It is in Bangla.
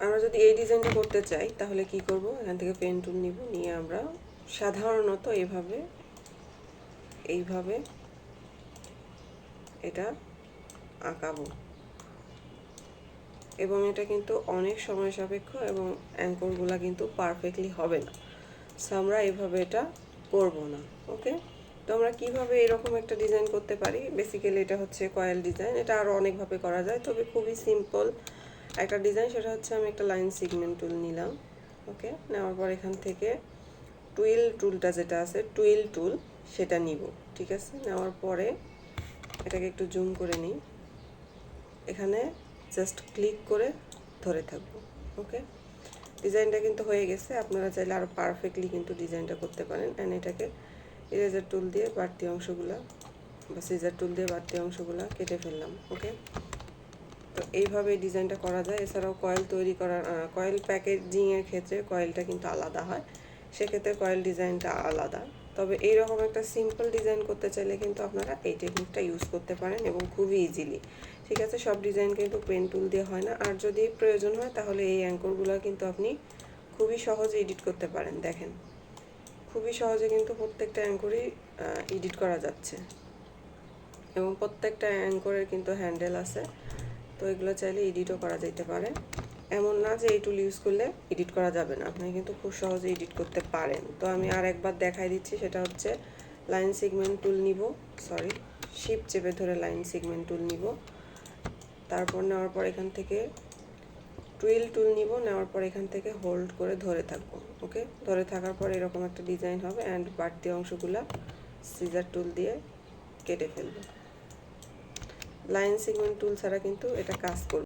আমরা যদি এই ডিজাইনটা করতে চাই তাহলে কি করব, এখান থেকে পেন টুল নিব, নিয়ে আমরা সাধারণত এইভাবে এটা আঁকাবো। এবং এটা কিন্তু অনেক সময় সাপেক্ষ এবং অ্যাঙ্করগুলো কিন্তু পারফেক্টলি হবে না, সো আমরা এইভাবে এটা করব না। ওকে, তো আমরা কীভাবে এরকম একটা ডিজাইন করতে পারি, বেসিক্যালি এটা হচ্ছে কয়েল ডিজাইন। এটা আরও অনেকভাবে করা যায়, তবে খুবই সিম্পল একটা ডিজাইন। সেটা হচ্ছে আমি একটা লাইন সেগমেন্ট টুল নিলাম। ওকে, নেওয়ার পর এখান থেকে টুইল টুলটা যেটা আছে, টুইল টুল সেটা নিব। ঠিক আছে, নেওয়ার পরে এটাকে একটু জুম করে নিই, এখানে জাস্ট ক্লিক করে ধরে থাকবো। ওকে, ডিজাইনটা কিন্তু হয়ে গেছে। আপনারা চাইলে আরও পারফেক্টলি কিন্তু ডিজাইনটা করতে পারেন। অ্যান্ড এটাকে ইরেজার টুল দিয়ে বাড়তি অংশগুলো বা সিজার টুল দিয়ে বাড়তি অংশগুলো কেটে ফেললাম। ওকে, তো এইভাবে ডিজাইনটা করা যায়। এছাড়াও কয়েল তৈরি করার কয়েল প্যাকেজিংয়ের ক্ষেত্রে কয়েলটা কিন্তু আলাদা হয়, সেক্ষেত্রে কয়েল ডিজাইনটা আলাদা। তবে এইরকম একটা সিম্পল ডিজাইন করতে চাইলে কিন্তু আপনারা এই টেকনিকটা ইউজ করতে পারেন এবং খুবই ইজিলি। ঠিক আছে, সব ডিজাইন কিন্তু পেন টুল দিয়ে হয় না। আর যদি প্রয়োজন হয় তাহলে এই অ্যাঙ্করগুলো কিন্তু আপনি খুবই সহজে এডিট করতে পারেন। দেখেন, খুবই সহজে কিন্তু প্রত্যেকটা অ্যাঙ্করই এডিট করা যাচ্ছে এবং প্রত্যেকটা অ্যাঙ্করের কিন্তু হ্যান্ডেল আছে, তো এগুলো চাইলে এডিটও করা যেতে পারে। এমন না যে এই টুল ইউজ করলে এডিট করা যাবে না, আপনি কিন্তু খুব সহজে এডিট করতে পারেন। তো আমি আর একবার দেখাই দিচ্ছি, সেটা হচ্ছে লাইন সেগমেন্ট টুল নিব, শিফট চেপে ধরে লাইন সেগমেন্ট টুল নিব। তারপর নেওয়ার পর এখান থেকে টুইল টুল নিব, নেওয়ার পর এখান থেকে হোল্ড করে ধরে থাকবো। ওকে, ধরে থাকার পর এরকম একটা ডিজাইন হবে। অ্যান্ড বাড়তি অংশগুলো সিজার টুল দিয়ে কেটে ফেলবো। লাইন সেগমেন্ট টুল ছাড়া কিন্তু এটা কাজ করবে।